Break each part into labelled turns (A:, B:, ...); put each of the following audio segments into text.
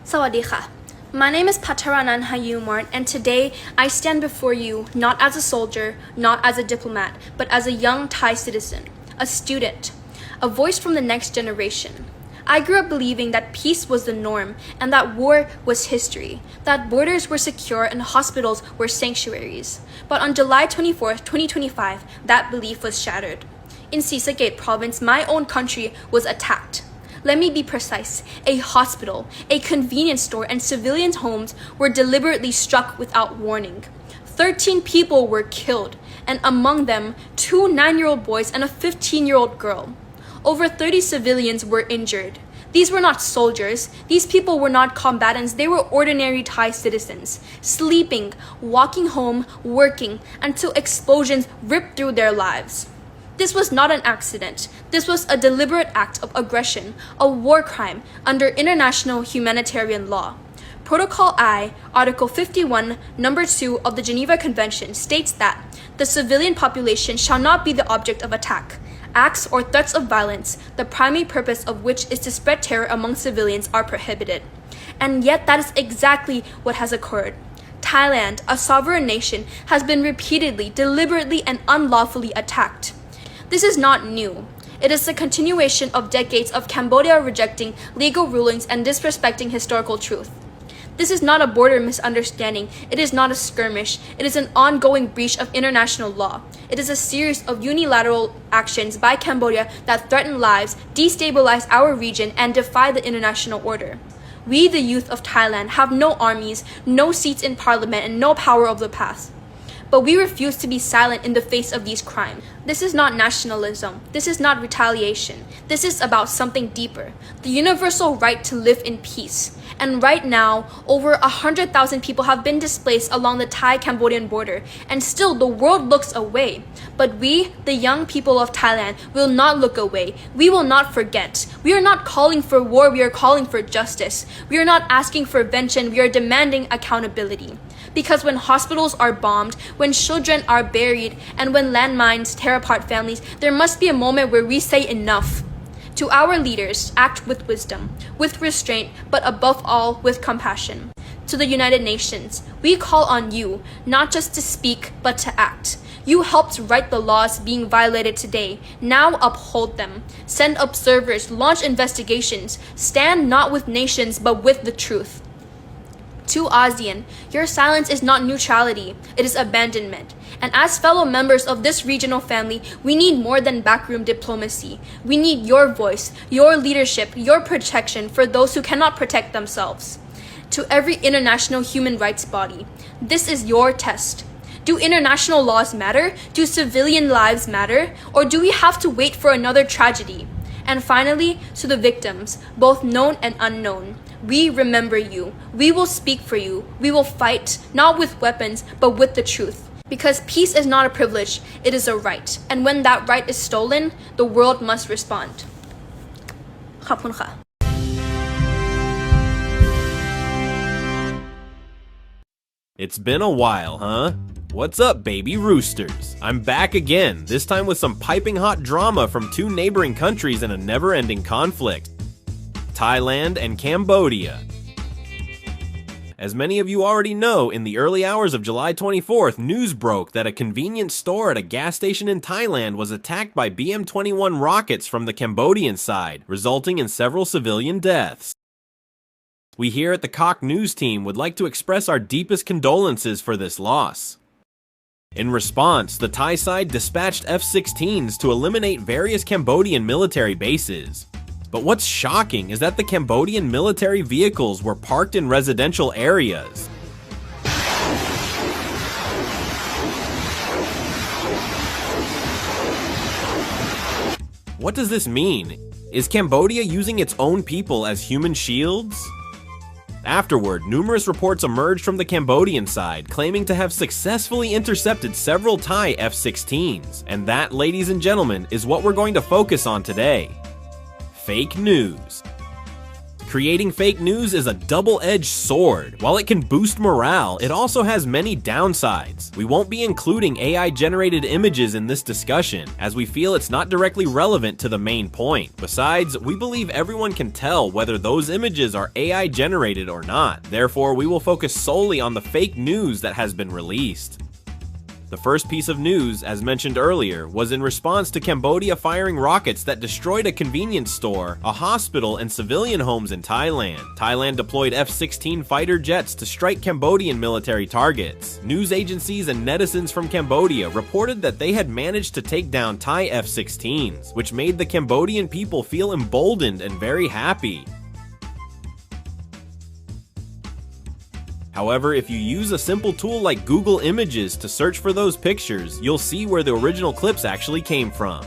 A: Sawadee. My name is Pataranan Hayumart, and today I stand before you not as a soldier, not as a diplomat, but as a young Thai citizen, a student, a voice from the next generation. I grew up believing that peace was the norm and that war was history, that borders were secure and hospitals were sanctuaries. But on July 24th, 2025, that belief was shattered. In Sisaket province, my own country was attacked. Let me be precise. A hospital, a convenience store, and civilians' homes were deliberately struck without warning. 13 people were killed, and among them, 2 9-year-old boys and a 15-year-old girl. Over 30 civilians were injured. These were not soldiers. These people were not combatants. They were ordinary Thai citizens, sleeping, walking home, working, until explosions ripped through their lives. This was not an accident. This was a deliberate act of aggression, a war crime under international humanitarian law. Protocol I, Article 51, Number 2 of the Geneva Convention states that the civilian population shall not be the object of attack. Acts or threats of violence, the primary purpose of which is to spread terror among civilians, are prohibited. And yet that is exactly what has occurred. Thailand, a sovereign nation, has been repeatedly, deliberately, and unlawfully attacked. This is not new. It is the continuation of decades of Cambodia rejecting legal rulings and disrespecting historical truth. This is not a border misunderstanding. It is not a skirmish. It is an ongoing breach of international law. It is a series of unilateral actions by Cambodia that threaten lives, destabilize our region, and defy the international order. We, the youth of Thailand, have no armies, no seats in parliament, and no power of the past. But we refuse to be silent in the face of these crimes. This is not nationalism. This is not retaliation. This is about something deeper, the universal right to live in peace. And right now, over 100,000 people have been displaced along the Thai-Cambodian border, and still the world looks away. But we, the young people of Thailand, will not look away. We will not forget. We are not calling for war, we are calling for justice. We are not asking for vengeance, we are demanding accountability. Because when hospitals are bombed, when children are buried, and when landmines tear apart families, there must be a moment where we say enough. To our leaders, act with wisdom, with restraint, but above all, with compassion. To the United Nations, we call on you, not just to speak, but to act. You helped write the laws being violated today. Now uphold them. Send observers, launch investigations. Stand not with nations, but with the truth. To ASEAN, your silence is not neutrality, it is abandonment. And as fellow members of this regional family, we need more than backroom diplomacy. We need your voice, your leadership, your protection for those who cannot protect themselves. To every international human rights body, this is your test. Do international laws matter? Do civilian lives matter? Or do we have to wait for another tragedy? And finally, to the victims, both known and unknown. We remember you. We will speak for you. We will fight, not with weapons, but with the truth. Because peace is not a privilege, it is a right. And when that right is stolen, the world must respond. ขอบคุณค่ะ
B: It's been a while, huh? What's up, baby roosters? I'm back again, this time with some piping hot drama from 2 neighboring countries in a never-ending conflict. Thailand and Cambodia. As many of you already know, in the early hours of July 24th, news broke that a convenience store at a gas station in Thailand was attacked by BM-21 rockets from the Cambodian side, resulting in several civilian deaths. We here at the Cock News team would like to express our deepest condolences for this loss. In response, the Thai side dispatched F-16s to eliminate various Cambodian military bases. But what's shocking is that the Cambodian military vehicles were parked in residential areas. What does this mean? Is Cambodia using its own people as human shields? Afterward, numerous reports emerged from the Cambodian side, claiming to have successfully intercepted several Thai F-16s. And that, ladies and gentlemen, is what we're going to focus on today. Fake news. Creating fake news is a double-edged sword. While it can boost morale, it also has many downsides. We won't be including AI-generated images in this discussion, as we feel it's not directly relevant to the main point. Besides, we believe everyone can tell whether those images are AI-generated or not. Therefore, we will focus solely on the fake news that has been released. The first piece of news, as mentioned earlier, was in response to Cambodia firing rockets that destroyed a convenience store, a hospital, and civilian homes in Thailand. Thailand deployed F-16 fighter jets to strike Cambodian military targets. News agencies and netizens from Cambodia reported that they had managed to take down Thai F-16s, which made the Cambodian people feel emboldened and very happy. However, if you use a simple tool like Google Images to search for those pictures, you'll see where the original clips actually came from.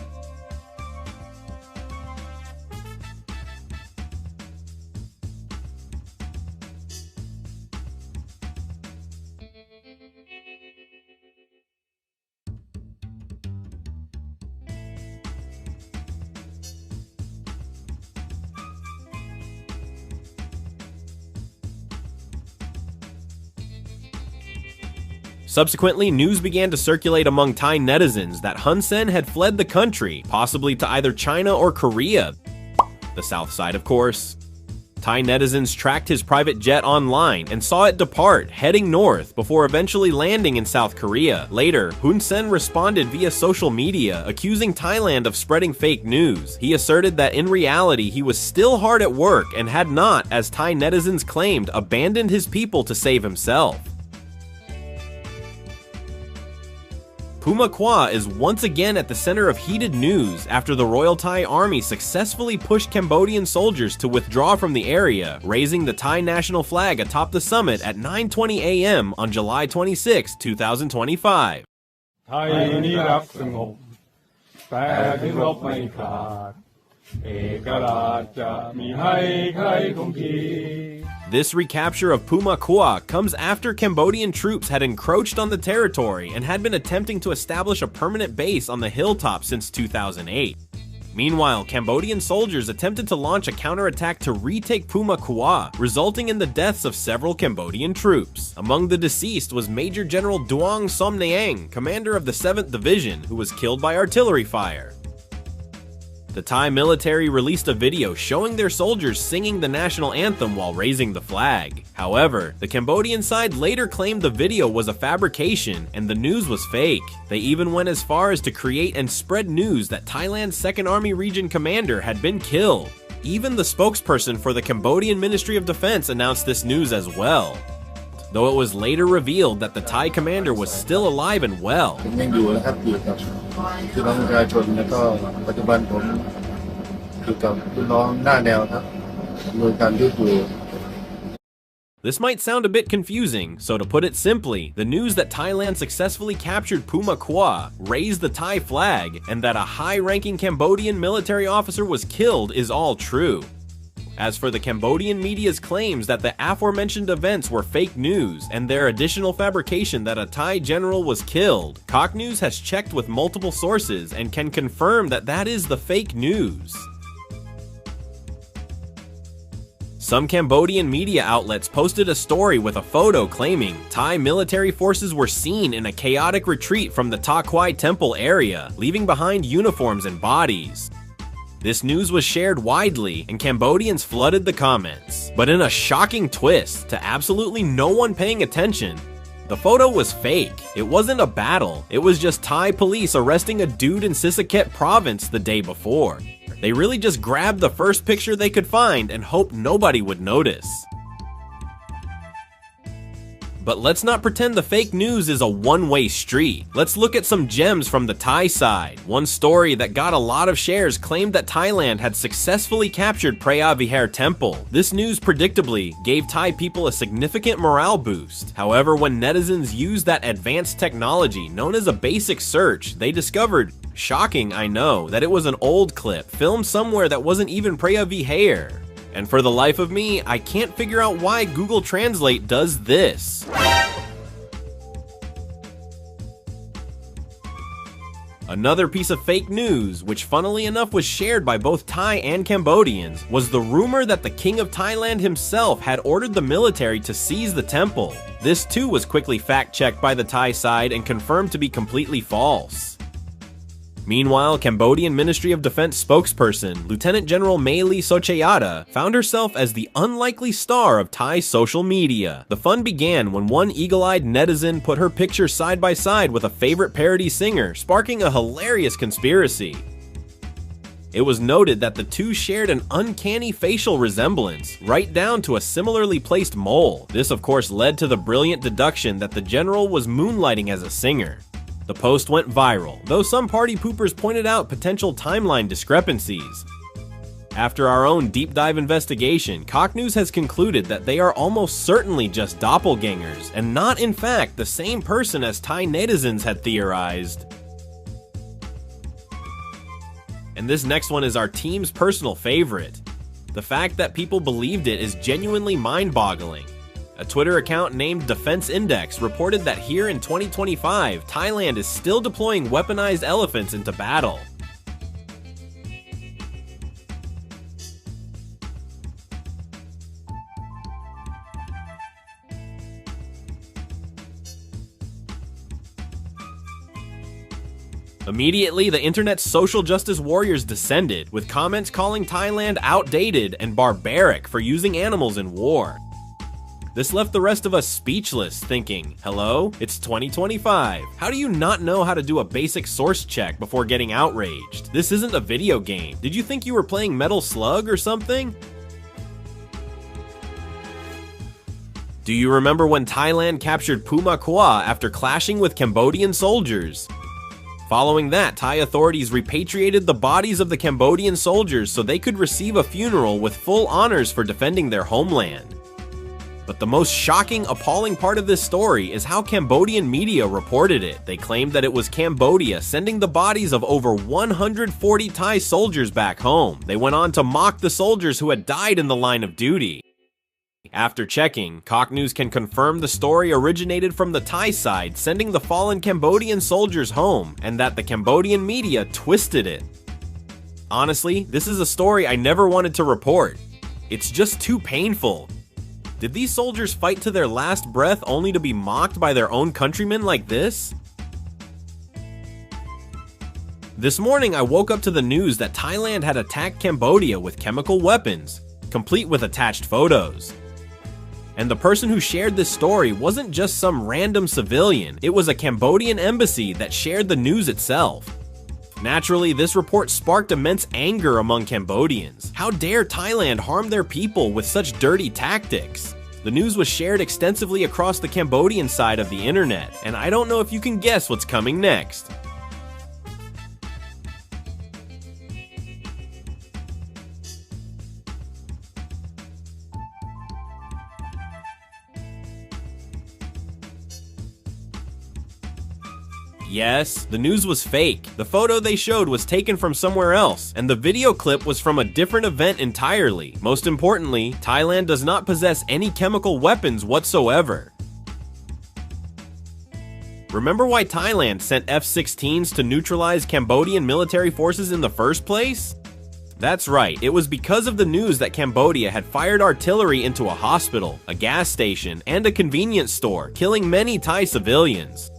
B: Subsequently, news began to circulate among Thai netizens that Hun Sen had fled the country, possibly to either China or Korea, the south side of course. Thai netizens tracked his private jet online and saw it depart, heading north, before eventually landing in South Korea. Later, Hun Sen responded via social media, accusing Thailand of spreading fake news. He asserted that in reality he was still hard at work and had not, as Thai netizens claimed, abandoned his people to save himself. Puma Kwa is once again at the center of heated news after the Royal Thai Army successfully pushed Cambodian soldiers to withdraw from the area, raising the Thai national flag atop the summit at 9:20 a.m. on July 26, 2025.
C: ไทยนี้รักสงบแต่ถึงรบไม่ขาดเอกราชจะมีให้ใครคงที
B: This recapture of Puma Kwa comes after Cambodian troops had encroached on the territory and had been attempting to establish a permanent base on the hilltop since 2008. Meanwhile, Cambodian soldiers attempted to launch a counterattack to retake Puma Kwa, resulting in the deaths of several Cambodian troops. Among the deceased was Major General Duong Somnaeng, commander of the 7th Division, who was killed by artillery fire. The Thai military released a video showing their soldiers singing the national anthem while raising the flag. However, the Cambodian side later claimed the video was a fabrication and the news was fake. They even went as far as to create and spread news that Thailand's 2nd Army Region commander had been killed. Even the spokesperson for the Cambodian Ministry of Defense announced this news as well, though it was later revealed that the Thai commander was still alive and well. This might sound a bit confusing, so to put it simply, the news that Thailand successfully captured Puma Kwa, raised the Thai flag, and that a high-ranking Cambodian military officer was killed is all true. As for the Cambodian media's claims that the aforementioned events were fake news and their additional fabrication that a Thai general was killed, Cock News has checked with multiple sources and can confirm that that is the fake news. Some Cambodian media outlets posted a story with a photo claiming Thai military forces were seen in a chaotic retreat from the Ta Kwai Temple area, leaving behind uniforms and bodies. This news was shared widely, and Cambodians flooded the comments. But in a shocking twist, to absolutely no one paying attention, the photo was fake. It wasn't a battle, it was just Thai police arresting a dude in Sisaket province the day before. They really just grabbed the first picture they could find and hoped nobody would notice. But let's not pretend the fake news is a one-way street. Let's look at some gems from the Thai side. One story that got a lot of shares claimed that Thailand had successfully captured Preah Vihear Temple. This news predictably gave Thai people a significant morale boost. However, when netizens used that advanced technology known as a basic search, they discovered, shocking I know, that it was an old clip filmed somewhere that wasn't even Preah Vihear. And for the life of me, I can't figure out why Google Translate does this. Another piece of fake news, which funnily enough was shared by both Thai and Cambodians, was the rumor that the King of Thailand himself had ordered the military to seize the temple. This too was quickly fact-checked by the Thai side and confirmed to be completely false. Meanwhile, Cambodian Ministry of Defense spokesperson Lieutenant General Mei Lee Sochayata found herself as the unlikely star of Thai social media. The fun began when one eagle-eyed netizen put her picture side by side with a favorite parody singer, sparking a hilarious conspiracy. It was noted that the two shared an uncanny facial resemblance, right down to a similarly placed mole. This of course led to the brilliant deduction that the general was moonlighting as a singer. The post went viral, though some party poopers pointed out potential timeline discrepancies. After our own deep dive investigation, Cock News has concluded that they are almost certainly just doppelgangers, and not in fact the same person as Thai netizens had theorized. And this next one is our team's personal favorite. The fact that people believed it is genuinely mind-boggling. A Twitter account named Defense Index reported that here in 2025, Thailand is still deploying weaponized elephants into battle. Immediately, the internet's social justice warriors descended, with comments calling Thailand outdated and barbaric for using animals in war. This left the rest of us speechless, thinking, hello? It's 2025. How do you not know how to do a basic source check before getting outraged? This isn't a video game. Did you think you were playing Metal Slug or something? Do you remember when Thailand captured Puma Kwa after clashing with Cambodian soldiers? Following that, Thai authorities repatriated the bodies of the Cambodian soldiers so they could receive a funeral with full honors for defending their homeland. But the most shocking, appalling part of this story is how Cambodian media reported it. They claimed that it was Cambodia sending the bodies of over 140 Thai soldiers back home. They went on to mock the soldiers who had died in the line of duty. After checking, Cock News can confirm the story originated from the Thai side sending the fallen Cambodian soldiers home, and that the Cambodian media twisted it. Honestly, this is a story I never wanted to report. It's just too painful. Did these soldiers fight to their last breath only to be mocked by their own countrymen like this? This morning I woke up to the news that Thailand had attacked Cambodia with chemical weapons, complete with attached photos. And the person who shared this story wasn't just some random civilian, it was a Cambodian embassy that shared the news itself. Naturally, this report sparked immense anger among Cambodians. How dare Thailand harm their people with such dirty tactics? The news was shared extensively across the Cambodian side of the internet, and I don't know if you can guess what's coming next. Yes, the news was fake. The photo they showed was taken from somewhere else, and the video clip was from a different event entirely. Most importantly, Thailand does not possess any chemical weapons whatsoever. Remember why Thailand sent F-16s to neutralize Cambodian military forces in the first place? That's right, it was because of the news that Cambodia had fired artillery into a hospital, a gas station, and a convenience store, killing many Thai civilians.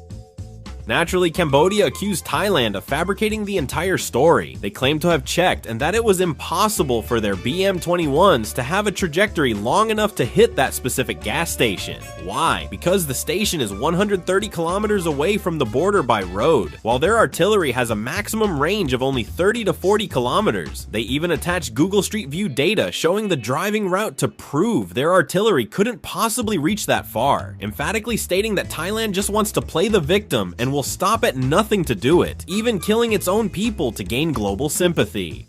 B: Naturally, Cambodia accused Thailand of fabricating the entire story. They claimed to have checked and that it was impossible for their BM-21s to have a trajectory long enough to hit that specific gas station. Why? Because the station is 130 kilometers away from the border by road, while their artillery has a maximum range of only 30 to 40 kilometers. They even attached Google Street View data showing the driving route to prove their artillery couldn't possibly reach that far, emphatically stating that Thailand just wants to play the victim and will stop at nothing to do it, even killing its own people to gain global sympathy.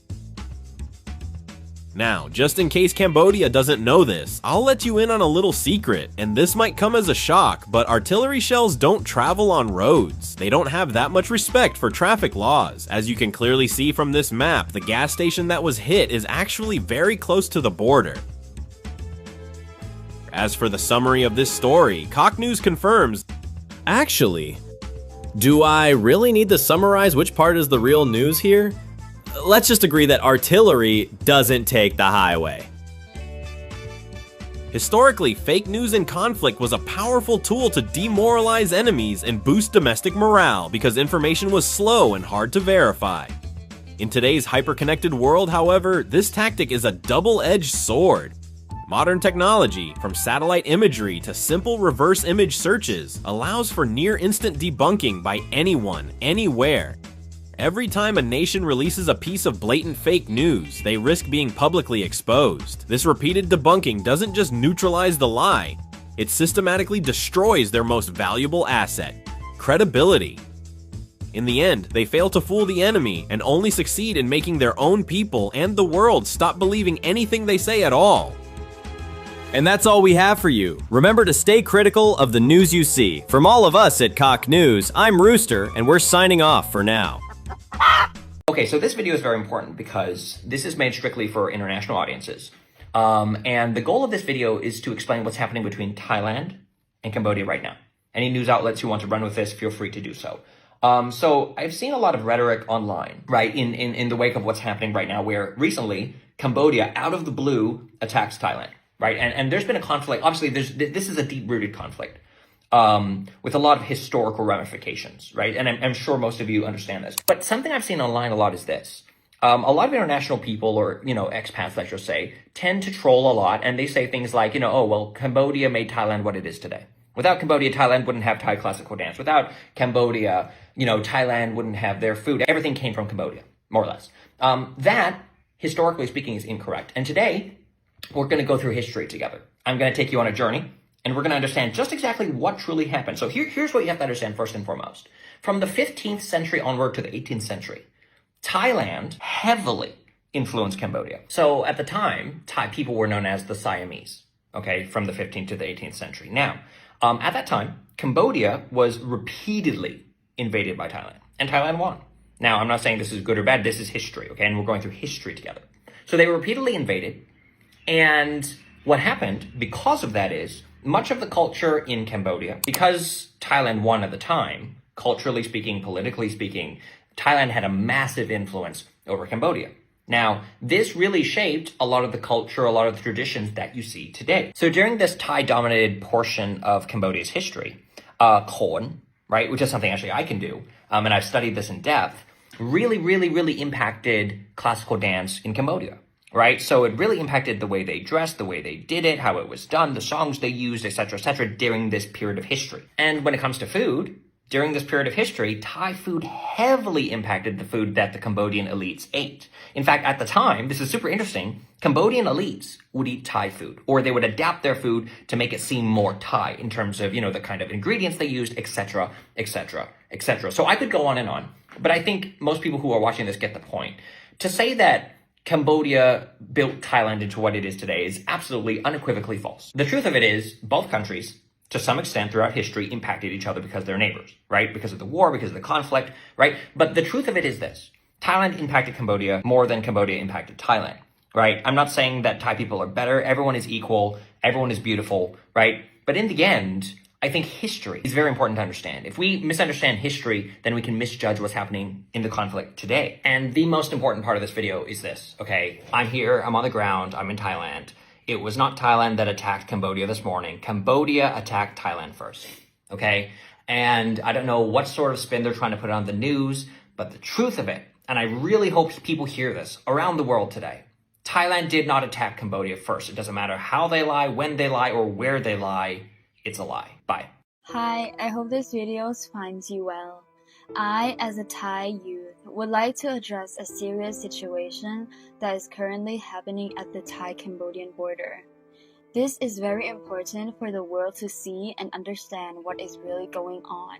B: Now, just in case Cambodia doesn't know this, I'll let you in on a little secret, and this might come as a shock, but artillery shells don't travel on roads. They don't have that much respect for traffic laws. As you can clearly see from this map, the gas station that was hit is actually very close to the border. As for the summary of this story, Cock News confirms, actually, Do I really need to summarize which part is the real news here? Let's just agree that artillery doesn't take the highway. Historically, fake news in conflict was a powerful tool to demoralize enemies and boost domestic morale because information was slow and hard to verify. In today's hyper-connected world, however, this tactic is a double-edged sword. Modern technology, from satellite imagery to simple reverse image searches, allows for near-instant debunking by anyone, anywhere. Every time a nation releases a piece of blatant fake news, they risk being publicly exposed. This repeated debunking doesn't just neutralize the lie, it systematically destroys their most valuable asset: credibility. In the end, they fail to fool the enemy and only succeed in making their own people and the world stop believing anything they say at all. And that's all we have for you. Remember to stay critical of the news you see. From all of us at Cock News, I'm Rooster, and we're signing off for now.
D: Okay, so this video is very important because this is made strictly for international audiences. And the goal of this video is to explain what's happening between Thailand and Cambodia right now. Any news outlets who want to run with this, feel free to do so. So I've seen a lot of rhetoric online, right, in the wake of what's happening right now, where recently Cambodia, out of the blue, attacks Thailand, right? And there's been a conflict. Obviously, this is a deep-rooted conflict. With a lot of historical ramifications, right? And I'm sure most of you understand this. But something I've seen online a lot is this. A lot of international people, or, expats, let's just say, tend to troll a lot, and they say things like, oh, well, Cambodia made Thailand what it is today. Without Cambodia, Thailand wouldn't have Thai classical dance. Without Cambodia, Thailand wouldn't have their food. Everything came from Cambodia, more or less. That, historically speaking, is incorrect. And today, we're going to go through history together. I'm going to take you on a journey, and we're going to understand just exactly what truly happened. So here's what you have to understand first and foremost. From the 15th century onward to the 18th century, Thailand heavily influenced Cambodia. So at the time, Thai people were known as the Siamese, okay, from the 15th to the 18th century. Now, at that time, Cambodia was repeatedly invaded by Thailand, and Thailand won. Now, I'm not saying this is good or bad. This is history, okay, and we're going through history together. So they were repeatedly invaded, and what happened because of that is much of the culture in Cambodia, because Thailand won at the time, culturally speaking, politically speaking, Thailand had a massive influence over Cambodia. Now, this really shaped a lot of the culture, a lot of the traditions that you see today. So during this Thai-dominated portion of Cambodia's history, Khon, right, which is something actually I can do, and I've studied this in depth, really impacted classical dance in Cambodia. Right? So it really impacted the way they dressed, the way they did it, how it was done, the songs they used, etc., during this period of history. And when it comes to food, during this period of history, Thai food heavily impacted the food that the Cambodian elites ate. In fact, at the time, this is super interesting, Cambodian elites would eat Thai food, or they would adapt their food to make it seem more Thai in terms of, the kind of ingredients they used, etc. So I could go on and on, but I think most people who are watching this get the point. To say that Cambodia built Thailand into what it is today is absolutely unequivocally false. The truth of it is, both countries, to some extent throughout history, impacted each other because they're neighbors, right? Because of the war, because of the conflict, right? But the truth of it is this. Thailand impacted Cambodia more than Cambodia impacted Thailand, right? I'm not saying that Thai people are better. Everyone is equal. Everyone is beautiful, right? But in the end, I think history is very important to understand. If we misunderstand history, then we can misjudge what's happening in the conflict today. And the most important part of this video is this, okay? I'm here, I'm on the ground, I'm in Thailand. It was not Thailand that attacked Cambodia this morning. Cambodia attacked Thailand first, okay? And I don't know what sort of spin they're trying to put on the news, but the truth of it, and I really hope people hear this around the world today, Thailand did not attack Cambodia first. It doesn't matter how they lie, when they lie, or where they lie. It's a lie. Bye.
E: Hi, I hope this video finds you well. I, as a Thai youth, would like to address a serious situation that is currently happening at the Thai-Cambodian border. This is very important for the world to see and understand what is really going on.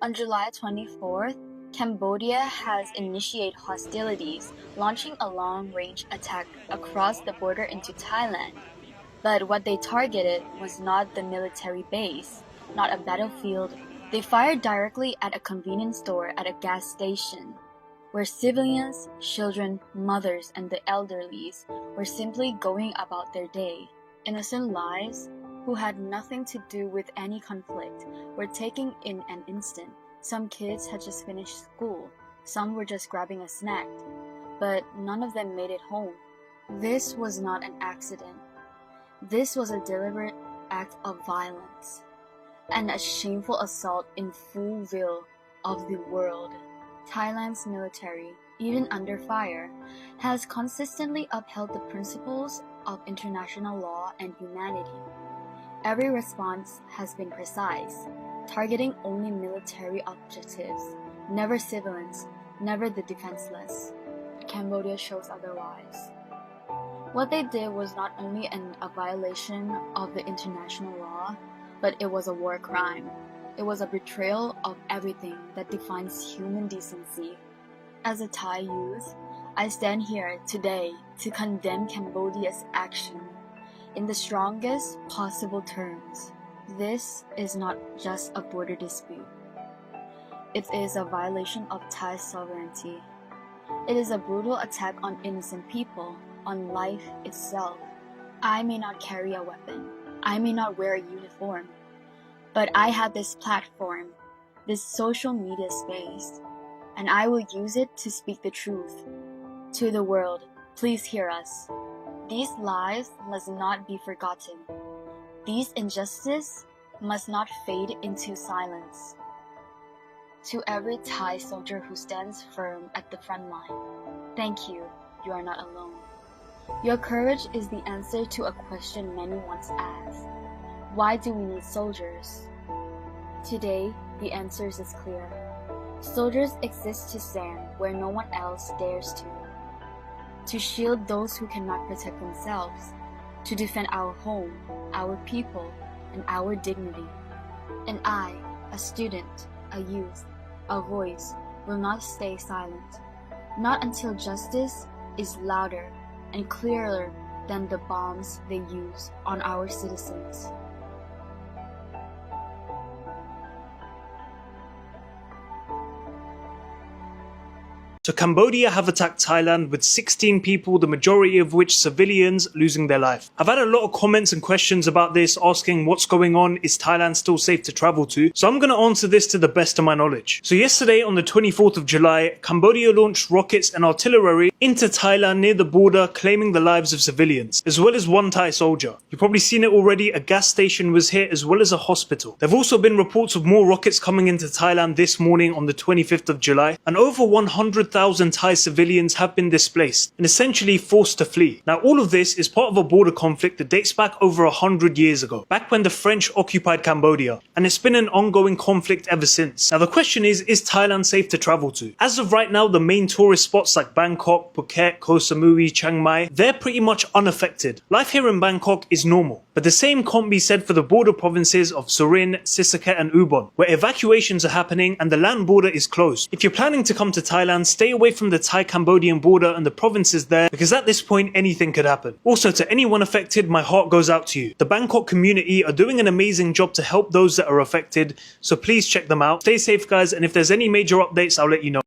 E: On July 24th, Cambodia has initiated hostilities, launching a long-range attack across the border into Thailand. But what they targeted was not the military base, not a battlefield. They fired directly at a convenience store at a gas station, where civilians, children, mothers, and the elderly were simply going about their day. Innocent lives, who had nothing to do with any conflict, were taken in an instant. Some kids had just finished school, some were just grabbing a snack, but none of them made it home. This was not an accident. This was a deliberate act of violence and a shameful assault in full view of the world. Thailand's military, even under fire, has consistently upheld the principles of international law and humanity. Every response has been precise, targeting only military objectives, never civilians, never the defenseless. Cambodia shows otherwise. What they did was not only a violation of the international law, but it was a war crime. It was a betrayal of everything that defines human decency. As a Thai youth, I stand here today to condemn Cambodia's action in the strongest possible terms. This is not just a border dispute. It is a violation of Thai sovereignty. It is a brutal attack on innocent people, on life itself. I may not carry a weapon. I may not wear a uniform. But I have this platform, this social media space, and I will use it to speak the truth. To the world, please hear us. These lives must not be forgotten. These injustices must not fade into silence. To every Thai soldier who stands firm at the front line, thank you, you are not alone. Your courage is the answer to a question many once asked. Why do we need soldiers? Today, the answer is clear. Soldiers exist to stand where no one else dares to shield those who cannot protect themselves, to defend our home, our people, and our dignity. And I, a student, a youth, a voice, will not stay silent, not until justice is louder and clearer than the bombs they use on our citizens.
F: So Cambodia have attacked Thailand with 16 people, the majority of which civilians, losing their life. I've had a lot of comments and questions about this, asking what's going on, is Thailand still safe to travel to? So I'm going to answer this to the best of my knowledge. So yesterday on the 24th of July, Cambodia launched rockets and artillery into Thailand near the border, claiming the lives of civilians, as well as one Thai soldier. You've probably seen it already, a gas station was hit as well as a hospital. There have also been reports of more rockets coming into Thailand this morning on the 25th of July, and over 100,000 Thai civilians have been displaced and essentially forced to flee. Now all of this is part of a border conflict that dates back over 100 years ago, back when the French occupied Cambodia, and it's been an ongoing conflict ever since. Now the question is Thailand safe to travel to? As of right now, the main tourist spots like Bangkok, Phuket, Koh Samui, Chiang Mai, they're pretty much unaffected. Life here in Bangkok is normal, but the same can't be said for the border provinces of Surin, Sisaket and Ubon, where evacuations are happening and the land border is closed. If you're planning to come to Thailand, stay away from the Thai-Cambodian border and the provinces there, because at this point anything could happen. Also, to anyone affected, my heart goes out to you. The Bangkok community are doing an amazing job to help those that are affected, so please check them out. Stay safe guys, and if there's any major updates, I'll let you know.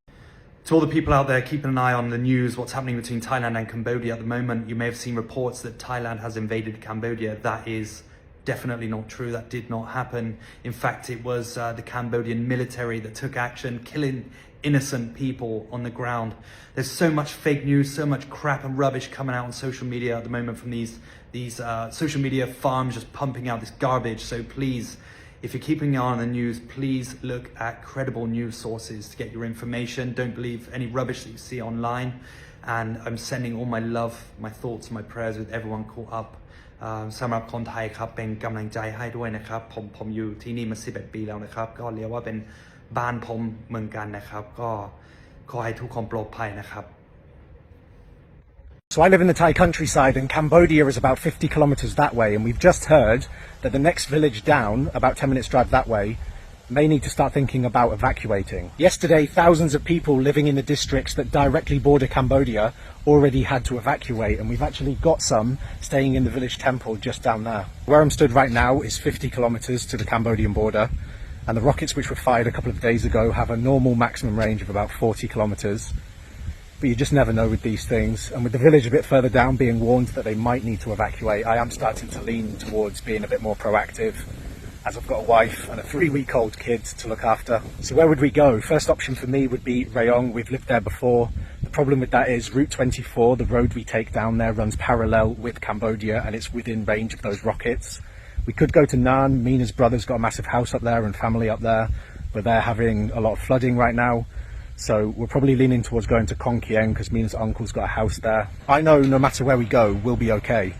G: To all the people out there keeping an eye on the news, what's happening between Thailand and Cambodia at the moment, you may have seen reports that Thailand has invaded Cambodia. That is definitely not true. That did not happen. In fact, it was the Cambodian military that took action, killing innocent people on the ground. There's so much fake news, so much crap and rubbish coming out on social media at the moment from these social media farms just pumping out this garbage. So please, if you're keeping an eye on the news, please look at credible news sources to get your information. Don't believe any rubbish that you see online. And I'm sending all my love, my thoughts, my prayers with everyone caught up. สำหรับคนไทยครับเป็นกำลังใจให้ด้วยนะครับผมอยู่ที่นี่มา11 ปีแล้วนะครับก็เรียกว่าเป็นบ้านผมเหมือนกันนะครับก็ขอให้ทุกคนปลอดภัยนะครับ
H: So I live in the Thai countryside and Cambodia is about 50 kilometers that way, and we've just heard that the next village down, about 10 minutes drive that way, may need to start thinking about evacuating. Yesterday, thousands of people living in the districts that directly border Cambodia already had to evacuate, and we've actually got some staying in the village temple just down there. Where I'm stood right now is 50 kilometers to the Cambodian border, and the rockets which were fired a couple of days ago have a normal maximum range of about 40 kilometers. But you just never know with these things, and with the village a bit further down being warned that they might need to evacuate, I am starting to lean towards being a bit more proactive as I've got a wife and a 3-week-old kid to look after. So where would we go? First option for me would be Rayong. We've lived there before. The problem with that is Route 24, the road we take down there, runs parallel with Cambodia and it's within range of those rockets. We could go to Nan. Mina's brother's got a massive house up there and family up there, but they're having a lot of flooding right now. So we're probably leaning towards going to Khon Kieng because Mina's uncle's got a house there. I know no matter where we go, we'll be okay.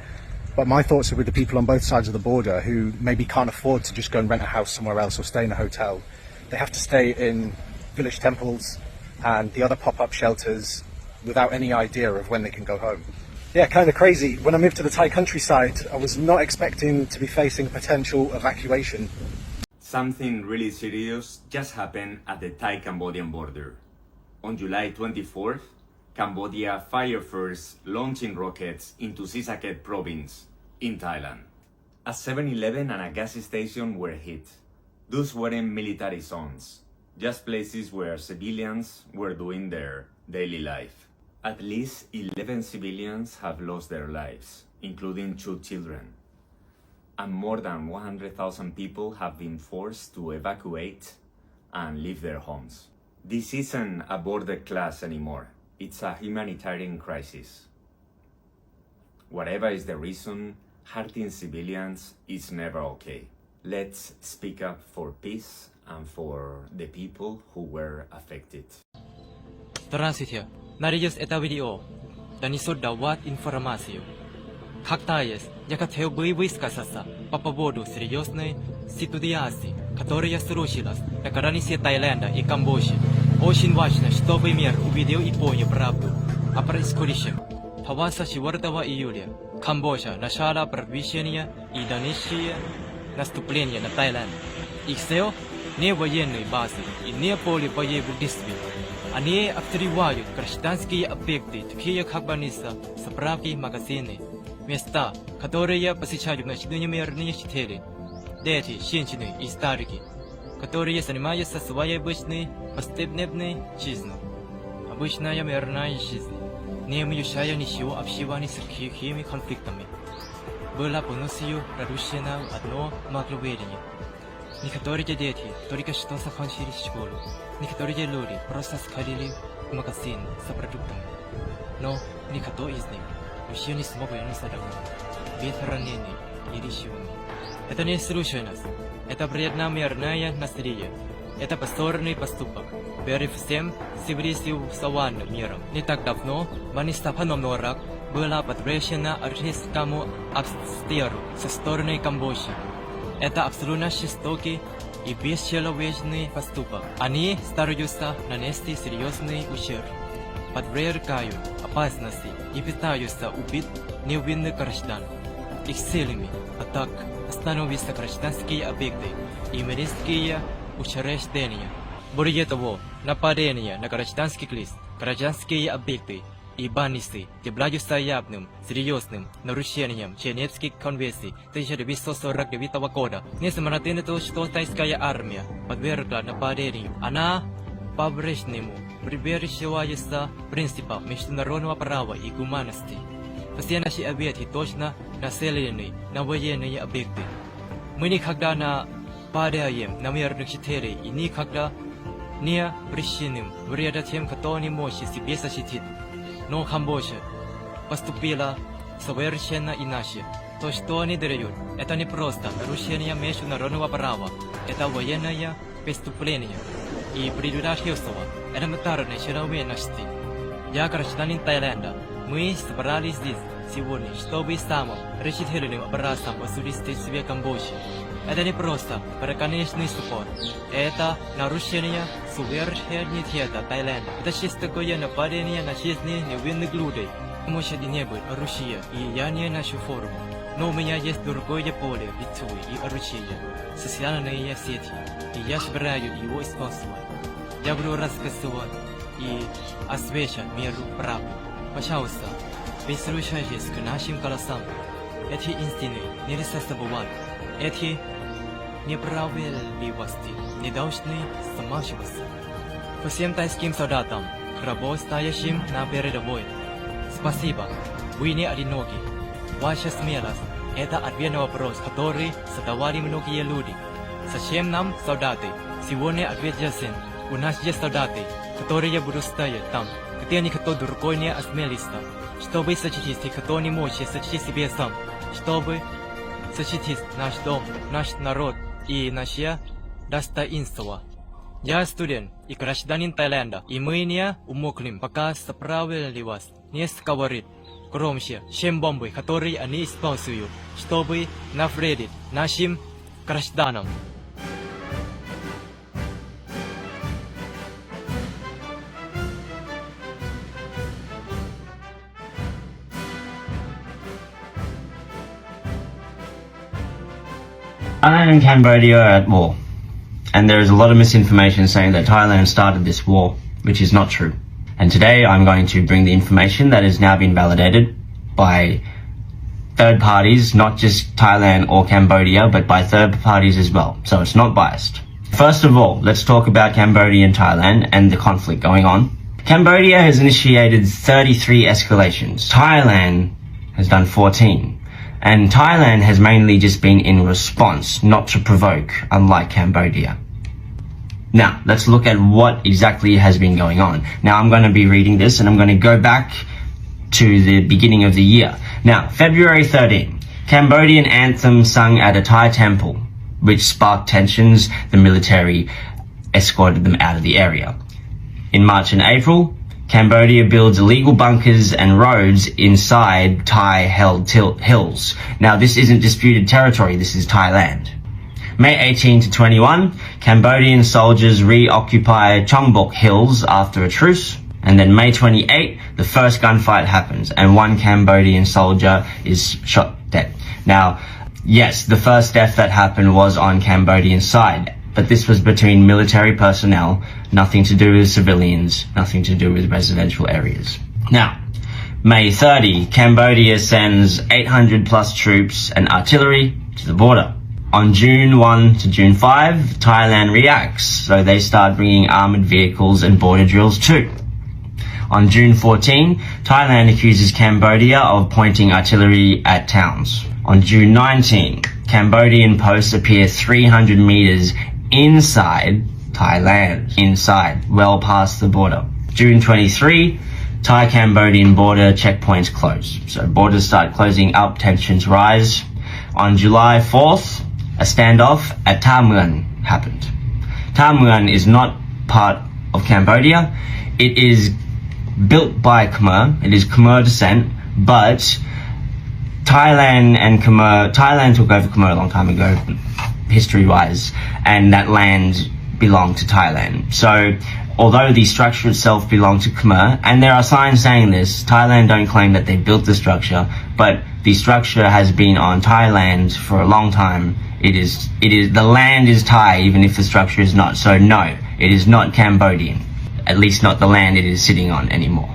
H: But my thoughts are with the people on both sides of the border who maybe can't afford to just go and rent a house somewhere else or stay in a hotel. They have to stay in village temples and the other pop-up shelters without any idea of when they can go home. Yeah, kind of crazy. When I moved to the Thai countryside, I was not expecting to be facing potential evacuation.
I: Something really serious just happened at the Thai-Cambodian border. On July 24th, Cambodia fired first launching rockets into Sisaket province in Thailand. A 7-Eleven and a gas station were hit. Those weren't military zones, just places where civilians were doing their daily life. At least 11 civilians have lost their lives, including 2 children. And more than 100,000 people have been forced to evacuate and leave their homes. This isn't a border clash anymore. It's a humanitarian crisis. Whatever is the reason, hurting civilians is never okay. Let's speak up for peace and for the people who were affected.
J: Здравствуйте. Нарежет это видео. Да несут давать информацию. Как есть, я хотел бы высказаться по поводу серьезной ситуации, которая случилась на границе Таиланда и Камбоджи. Очень важно, чтобы мир увидел и понял правду о происходящем. 24 июля Камбоджа начала продвижение и дальнейшее наступление на Таиланд. Их цель – не военные базы и не поле боевых действий. Они открывают гражданские объекты, такие как больницы, заправки, магазины. Места, которые посещают ночные мирные жители. Дети, женщины и старики, которые занимаются своей обычной повседневной жизнью. Обычная мирная жизнь, не имеющая ничего общего с какими конфликтами, была полностью разрушена одно магловедение. Некоторые дети только что закончили школу, некоторые люди просто сходили в магазин за продуктами, но никто из них еще не смог вернуться домой, без ранений и лишений. Это не случайность, это преднамеренное насилие, это позорный поступок перед всем цивилизованным миром. Не так давно Манистапаном Норак была подвержена артистскому обстрелу со стороны Камбоджи. Это абсолютно жестокий и бесчеловечный поступок. Они стараются нанести серьезный ущерб, подвергают опасности и пытаются убить невинных граждан. Их целями атак становятся гражданские объекты и медицинские учреждения. Более того, нападения на гражданских лиц, гражданские объекты и больницы являются явным, серьезным нарушением Женевских конвенций 1949 года. Несмотря на то, что тайская армия подвергла нападению, она по-прежнему придерживается принципов международного права и гуманности. Все наши объекты точно населены на военные объекты. Мы никогда не нападаем на мирных жителей и никогда не причиним вреда тем, кто не может себе защитить. Но Камбоджа поступила совершенно иначе. То, что они делают, это не просто нарушение международного права, это военное преступление и предательство элементарной человечности. Я гражданин Таиланда. Мы собрались здесь сегодня, чтобы самым решительным образом осудить действия Камбоджи. Это не просто проконечный спор, это нарушение суверенитета Таиланда. Это жестокое нападение на жизни невинных людей. Может и не быть оружия, и я не ношу форму. Но у меня есть другое поле битвы и оружия, социальные сети, и я собираю его использовать. Я буду рассказывать и освещать миру правду. Пожалуйста, прислушайтесь к нашим голосам. Эти истины нельзя забывать. Эти неправедливости не должны замалчиваться. Всем тайским солдатам, храбро стоящим на передовой, спасибо, вы не одиноки. Ваша смелость – это ответ на вопрос, который задавали многие люди. Зачем нам солдаты? Сегодня ответ ясен. У нас есть солдаты, которые будут стоять там, где никто другой не осмелится, чтобы защитить, кто не может защитить себя сам, чтобы защитить наш дом, наш народ и наше достоинство. Я студент и гражданин Таиланда, и мы не умолкнем, пока справедливость не говорит громче, чем бомбы, которые они используют, чтобы навредить нашим гражданам.
K: Thailand and Cambodia are at war, and there is a lot of misinformation saying that Thailand started this war, which is not true. And today I'm going to bring the information that has now been validated by third parties, not just Thailand or Cambodia, but by third parties as well, so it's not biased. First of all, let's talk about Cambodia and Thailand and the conflict going on. Cambodia has initiated 33 escalations. Thailand has done 14. And Thailand has mainly just been in response, not to provoke, unlike Cambodia. Now, let's look at what exactly has been going on. Now, I'm going to be reading this and I'm going to go back to the beginning of the year. Now, February 13, Cambodian anthem sung at a Thai temple, which sparked tensions. The military escorted them out of the area. In March and April, Cambodia builds illegal bunkers and roads inside Thai-held hills. Now, this isn't disputed territory, this is Thailand. May 18 to 21, Cambodian soldiers reoccupy Chongbuk Hills after a truce. And then May 28, the first gunfight happens and one Cambodian soldier is shot dead. Now, yes, the first death that happened was on Cambodian side, but this was between military personnel, nothing to do with civilians, nothing to do with residential areas. Now, May 30, Cambodia sends 800 plus troops and artillery to the border. On June 1 to June 5, Thailand reacts, so they start bringing armoured vehicles and border drills too. On June 14, Thailand accuses Cambodia of pointing artillery at towns. On June 19, Cambodian posts appear 300 meters inside Thailand, inside, well past the border. June 23, Thai-Cambodian border checkpoints close. So borders start closing up, tensions rise. On July 4th, a standoff at Tha Mueang happened. Tha Mueang is not part of Cambodia. It is built by Khmer. It is Khmer descent, but Thailand took over Khmer a long time ago, history-wise, and that land belonged to Thailand. So, although the structure itself belonged to Khmer, and there are signs saying this, Thailand don't claim that they built the structure, but the structure has been on Thailand for a long time. The land is Thai, even if the structure is not. So no, it is not Cambodian. At least not the land it is sitting on anymore.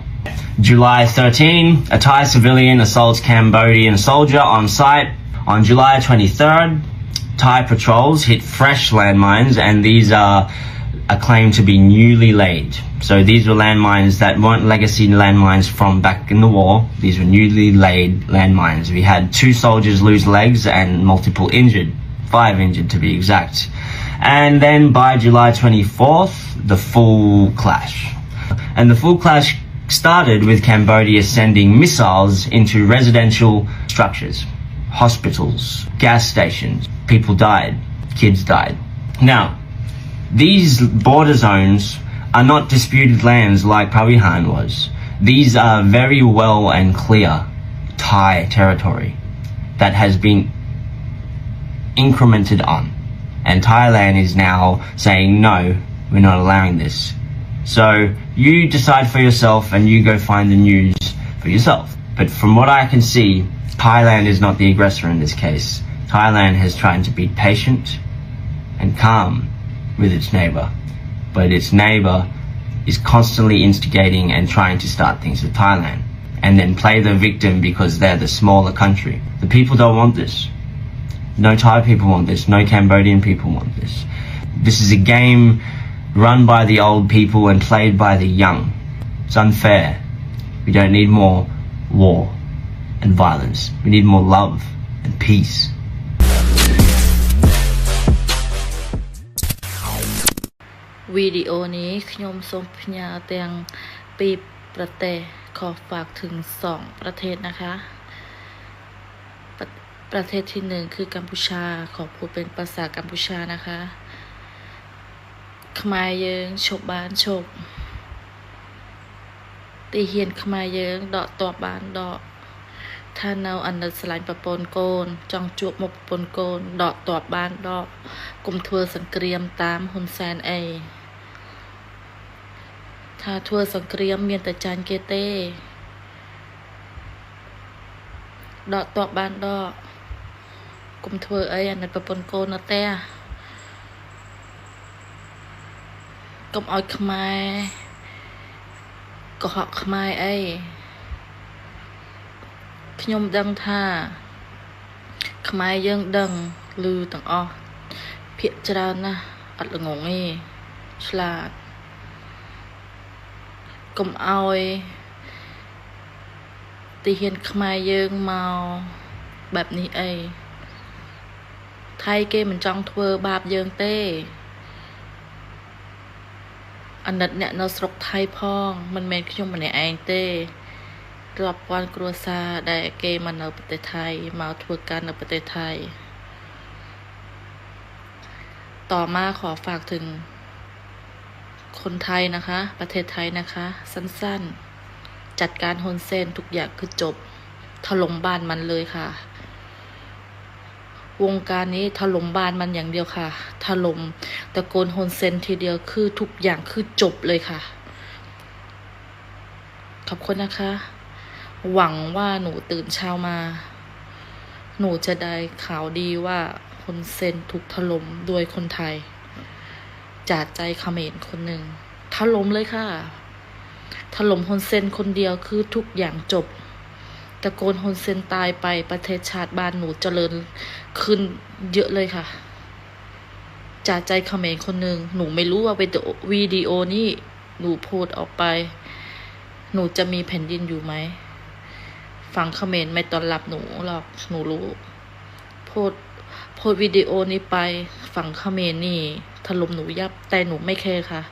K: July 13, a Thai civilian assaults Cambodian soldier on site. On July 23rd, Thai patrols hit fresh landmines, and these are claimed to be newly laid. So these were landmines that weren't legacy landmines from back in the war. These were newly laid landmines. We had 2 soldiers lose legs and multiple injured, 5 injured to be exact. And then by July 24th, the full clash. And the full clash started with Cambodia sending missiles into residential structures, hospitals, gas stations. People died, kids died. Now, these border zones are not disputed lands like Pravihan was. These are very well and clear Thai territory that has been incremented on. And Thailand is now saying, no, we're not allowing this. So you decide for yourself and you go find the news for yourself. But from what I can see, Thailand is not the aggressor in this case. Thailand has tried to be patient and calm with its neighbor. But its neighbor is constantly instigating and trying to start things with Thailand. And then play the victim because they're the smaller country. The people don't want this. No Thai people want this. No Cambodian people want this. This is a game run by the old people and played by the young. It's unfair. We don't need more war and violence. We need more love and peace.
L: វីដេអូនេះខ្ញុំសូមផ្ញើទាំងពីប្រទេសខอฝากถึง2ประเทศนะคะประเทศที่1คือกัมพูชาขอพูดเป็นภาษากัมพูชานะคะខ្មែរយើងឈប់បានឈប់ទីហ៊ានខ្មែរយើងដកតបបានដកថានៅអាណិតស្រឡាញ់ប្រពន្ធកូនចង់ជួបមុខប្រពន្ធកូនដកតបបានដកកុំធ្វើសង្គ្រាមតាមហ៊ុនសែនអីថាធ្វើសង្គ្រាមមានតែចាញ់គេទេដកតបបានដកកុំធ្វើអីអាណិតប្រពន្ធកូននៅផ្ទះកុំឲ្យខ្មែរកុហកខ្មែរអីខ្ញុំដឹងថាខ្មែរយើងដឹងឮទាំងអស់ភាគច្រើនណាស់អត់ល្ងងទេឆ្លាតកុំឲ្យទីហ៊ានខ្មែរយើងមកបែបនេះអីថៃគេមិនចង់ធ្វើបាបយើងទេអាណិតអ្នកនៅស្រុកថៃផងមិនមែនខ្ញុំម្នាក់ឯងទេរាប់ពាន់គ្រួសារដែលគេមកនៅប្រទេសថៃមកធ្វើការនៅប្រទេសថៃต่อมาขอฝากถึงคนไทยนะคะประเทศไทยนะคะสั้นๆจัดการฮุนเซนทุกอย่างคือจบถล่มบ้านมันเลยค่ะวงการนี้ถล่มบ้านมันอย่างเดียวค่ะถล่มตะโกนฮุนเซนทีเดียวคือทุกอย่างคือจบเลยค่ะขอบคุณนะคะหวังว่าหนูตื่นเช้ามาหนูจะได้ข่าวดีว่าฮุนเซนถูกถล่มโดยคนไทยจากใจเขมรคนหนึ่งถล่มเลยค่ะถล่มฮุนเซนคนเดียวคือทุกอย่างจบตะโกนฮุนเซนตายไปประเทศชาติบ้านหนูเจริญขึ้นเยอะเลยค่ะจากใจเขมรคนหนึ่งหนูไม่รู้ว่าวิดีโอนี้หนูพูดออกไปหนูจะมีแผ่นดินอยู่ไหมฝั่งเขมรไม่ต้อนรับหนูหรอกหนูรู้โพสวิดีโอนี้ไปฝั่งเขมรนี่ถล่มหนูยับแต่หนูไม่แคร์ค่ะ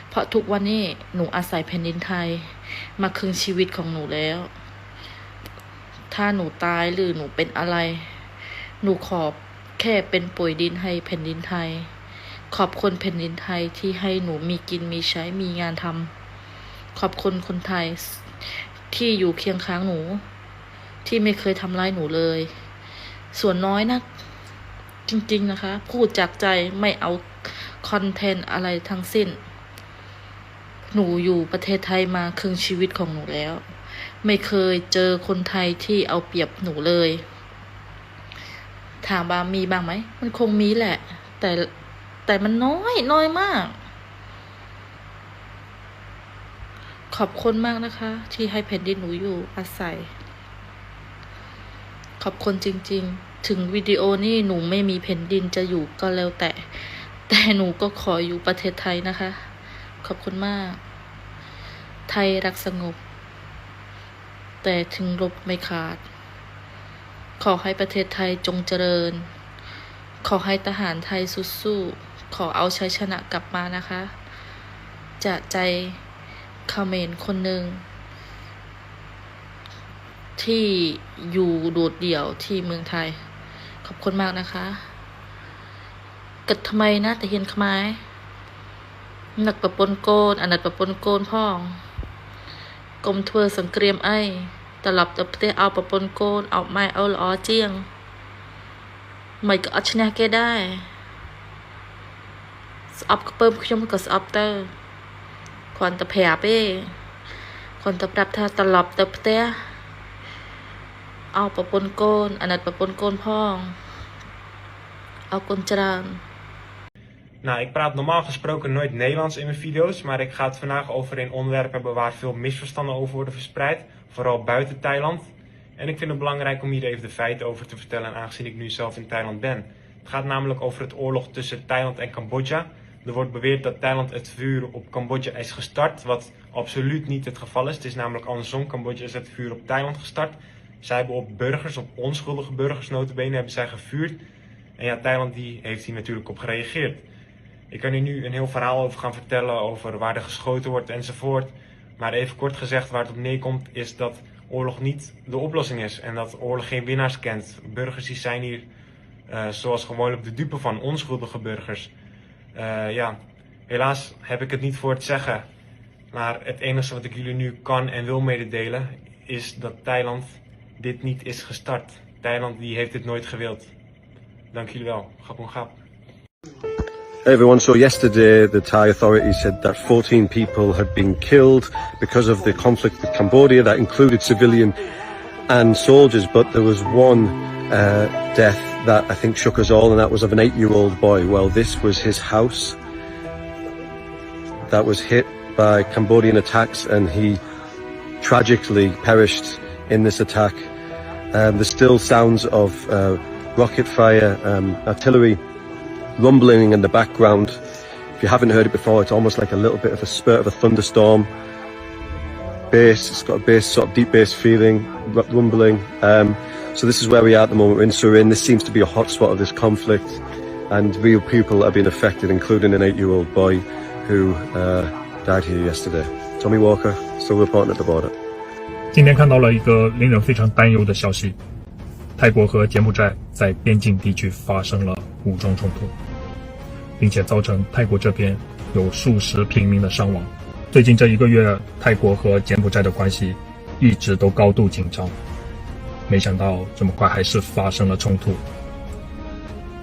L: เพราะทุกวันนี้หนูอาศัยแผ่นดินไทยมาครึ่งชีวิตของหนูแล้วถ้าหนูตายหรือหนูเป็นอะไรหนูขอแค่เป็นปุ๋ยดินให้แผ่นดินไทยขอบคุณแผ่นดินไทยที่ให้หนูมีกินมีใช้มีงานทำขอบคุณคนไทยที่อยู่เคียงข้างหนูที่ไม่เคยทำร้ายหนูเลยส่วนน้อยนะจริงๆนะคะพูดจากใจไม่เอาคอนเทนต์อะไรทั้งสิ้นหนูอยู่ประเทศไทยมาครึ่งชีวิตของหนูแล้วไม่เคยเจอคนไทยที่เอาเปรียบหนูเลยถามว่ามีบ้างไหมมันคงมีแหละแต่มันน้อยมากขอบคุณมากนะคะที่ให้แผ่นดินหนูอยู่อาศัยขอบคุณจริงๆถึงวิดีโอนี้หนูไม่มีแผ่นดินจะอยู่ก็แล้วแต่หนูก็ขออยู่ประเทศไทยนะคะขอบคุณมากไทยรักสงบแต่ถึงรบไม่ขาดขอให้ประเทศไทยจงเจริญขอให้ทหารไทยสู้ๆขอเอาชัยชนะกลับมานะคะจากใจเขมรคนหนึ่งที่อยู่โดดเดี่ยวที่เมืองไทยขอบคุณมากนะคะกัดทำไมนะแต่เห็นขมายหนักประปนโกนอันนัดประปนโกนพ่องกรมทัวสังเกรียมไอตลับตะเตะเอาประปนโกนเอาไม้เอาล้อเจียงไม่ก็อัชนะแกได้สอบก็เพิ่มขึ้นก็สอบเตอร์ควันตะแผลเป้ควันตะปรับท่าตลับตะเตะเอาประปนโกนอันนัดประปนโกนพ่องเอากลจราน
F: Nou, ik praat normaal gesproken nooit Nederlands in mijn video's, maar ik ga het vandaag over een onderwerp hebben waar veel misverstanden over worden verspreid, vooral buiten Thailand. En ik vind het belangrijk om hier even de feiten over te vertellen, aangezien ik nu zelf in Thailand ben. Het gaat namelijk over het oorlog tussen Thailand en Cambodja. Er wordt beweerd dat Thailand het vuur op Cambodja is gestart, wat absoluut niet het geval is. Het is namelijk andersom, Cambodja is het vuur op Thailand gestart. Zij hebben op burgers, op onschuldige burgers nota bene, hebben zij gevuurd. En ja, Thailand heeft hier natuurlijk op gereageerd.
C: Ik kan hier nu een heel verhaal over gaan vertellen over waar er geschoten wordt enzovoort. Maar even kort gezegd waar het op neerkomt is dat oorlog niet de oplossing is. En dat oorlog geen winnaars kent. Burgers die zijn hier zoals gewoonlijk de dupe van onschuldige burgers. Ja, helaas heb ik het niet voor het zeggen. Maar het enige wat ik jullie nu kan en wil mededelen is dat Thailand dit niet is gestart. Thailand die heeft dit nooit gewild. Dank jullie wel. Gapon gap.
M: Hey everyone, so yesterday the Thai authorities said that 14 people had been killed because of the conflict with Cambodia. That included civilian and soldiers, but there was one death that I think shook us all, and that was of an 8-year-old boy. Well, this was his house that was hit by Cambodian attacks, and he tragically perished in this attack. There's still sounds of rocket fire, artillery rumbling in the background. If you haven't heard it before, it's almost like a little bit of a spurt of a thunderstorm. Bass, it's got a bass, sort of deep bass feeling, rumbling. So this is where we are at the moment. We're in Surin. This seems to be a hotspot of this conflict, and real people have been affected, including an 8-year-old boy who died here yesterday. Tommy Walker, still reporting at the border.
N: 今天看到了一个令人非常担忧的消息，泰国和柬埔寨在边境地区发生了武装冲突，并且造成泰国这边有数十平民的伤亡。最近这1个月，泰国和柬埔寨的关系一直都高度紧张，没想到这么快还是发生了冲突。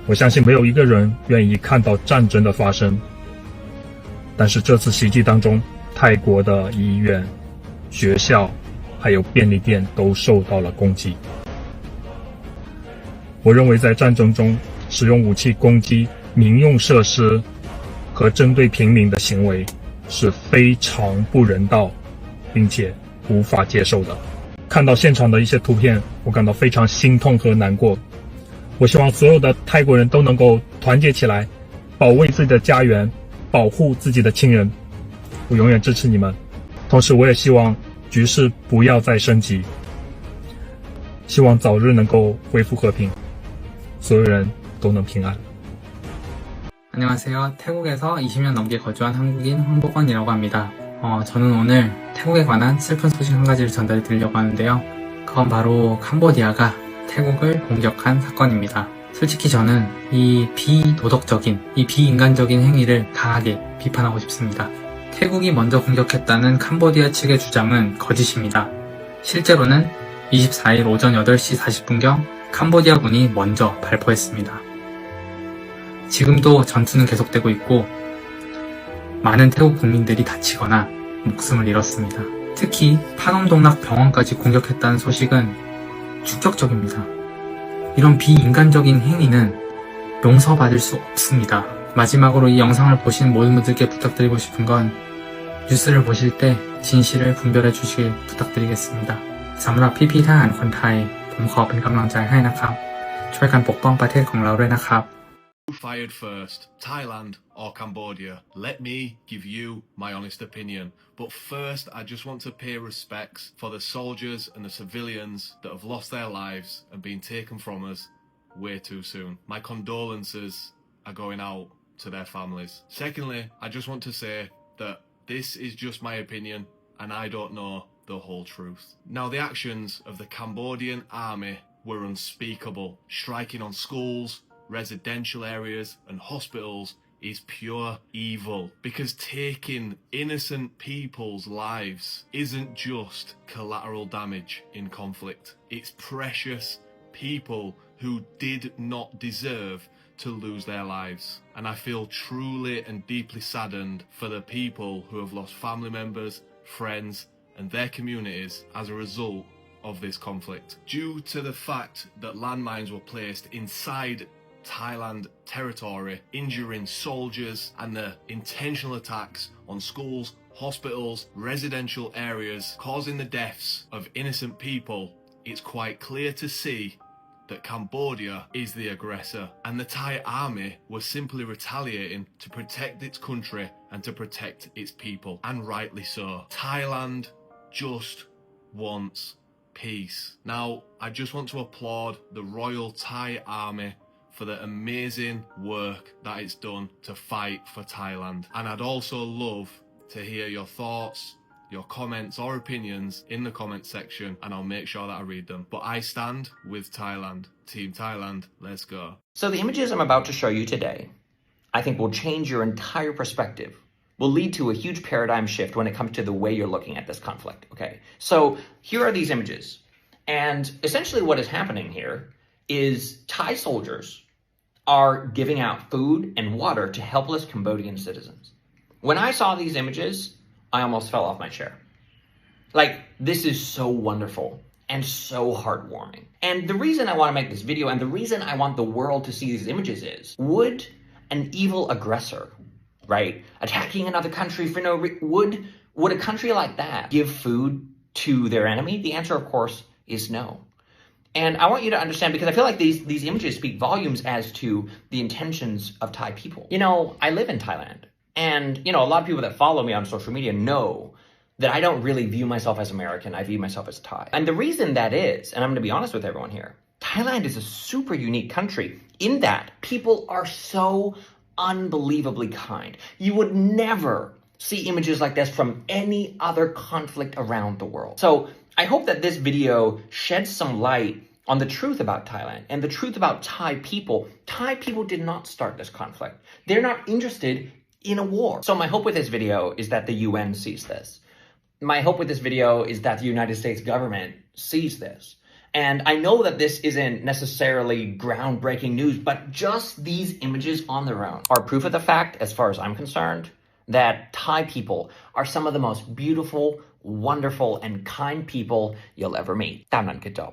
N: 我相信没有一个人愿意看到战争的发生，但是这次袭击当中，泰国的医院、学校还有便利店都受到了攻击。我认为在战争中使用武器攻击民用设施和针对平民的行为是非常不人道，并且无法接受的。看到现场的一些图片，我感到非常心痛和难过。我希望所有的泰国人都能够团结起来，保卫自己的家园，保护自己的亲人。我永远支持你们。同时我也希望局势不要再升级，希望早日能够恢复和平，所有人都能平安。
O: 안녕하세요. 태국에서 20년 넘게 거주한 한국인 황복원이라고 합니다. 저는 오늘 태국에 관한 슬픈 소식 한 가지를 전달해 드리려고 하는데요. 그건 바로 캄보디아가 태국을 공격한 사건입니다. 솔직히 저는 이 비도덕적인, 이 비인간적인 행위를 강하게 비판하고 싶습니다. 태국이 먼저 공격했다는 캄보디아 측의 주장은 거짓입니다. 실제로는 24일 오전 8시 40분경 캄보디아군이 먼저 발포했습니다. 지금도 전투는 계속되고 있고 많은 태국 국민들이 다치거나 목숨을 잃었습니다. 특히 파놈동락 병원까지 공격했다는 소식은 충격적입니다. 이런 비인간적인 행위는 용서받을 수 없습니다. 마지막으로 이 영상을 보신 모든 분들께 부탁드리고 싶은 건 뉴스를 보실 때 진실을 분별해 주시길 부탁드리겠습니다.สำหรับพี่ๆทหารคนไทยผมขอเป็นกำลังใจให้นะครับช่วยกันปกป้องประเทศของเราด้วยนะครับ
B: Who fired first, Thailand or Cambodia? Let me give you my honest opinion. But first, I just want to pay respects for the soldiers and the civilians that have lost their lives and been taken from us way too soon. My condolences are going out to their families. Secondly, I just want to say that this is just my opinion and I don't know the whole truth. Now, the actions of the Cambodian army were unspeakable, striking on schools, residential areas and hospitals is pure evil, because taking innocent people's lives isn't just collateral damage in conflict. It's precious people who did not deserve to lose their lives. And I feel truly and deeply saddened for the people who have lost family members, friends and their communities as a result of this conflict. Due to the fact that landmines were placed inside Thailand territory, injuring soldiers, and the intentional attacks on schools, hospitals, residential areas, causing the deaths of innocent people, it's quite clear to see that Cambodia is the aggressor, and the Thai army was simply retaliating to protect its country and to protect its people, and rightly so. Thailand just wants peace. Now, I just want to applaud the Royal Thai Army
P: for the amazing work that it's done to fight for Thailand. And I'd also love to hear your thoughts, your comments or opinions in the comment section, and I'll make sure that I read them. But I stand with Thailand. Team Thailand, let's go.
D: So the images I'm about to show you today, I think will change your entire perspective, will lead to a huge paradigm shift when it comes to the way you're looking at this conflict, okay? So here are these images. And essentially what is happening here is Thai soldiers are giving out food and water to helpless Cambodian citizens. When I saw these images, I almost fell off my chair. Like, this is so wonderful and so heartwarming. And the reason I want to make this video and the reason I want the world to see these images is, would an evil aggressor, right, attacking another country for no reason, would a country like that give food to their enemy? The answer, of course, is no. And I want you to understand, because I feel like these images speak volumes as to the intentions of Thai people. You know, I live in Thailand. And, you know, a lot of people that follow me on social media know that I don't really view myself as American. I view myself as Thai. And the reason that is, and I'm going to be honest with everyone here, Thailand is a super unique country in that people are so unbelievably kind. You would never see images like this from any other conflict around the world. So I hope that this video sheds some light on the truth about Thailand and the truth about Thai people. Thai people did not start this conflict. They're not interested in a war. So my hope with this video is that the UN sees this. My hope with this video is that the United States government sees this. And I know that this isn't necessarily groundbreaking news, but just these images on their own are proof of the fact, as far as I'm concerned, that Thai people are some of the most beautiful, wonderful, and kind people you'll ever meet. ตามนั้นคือจบ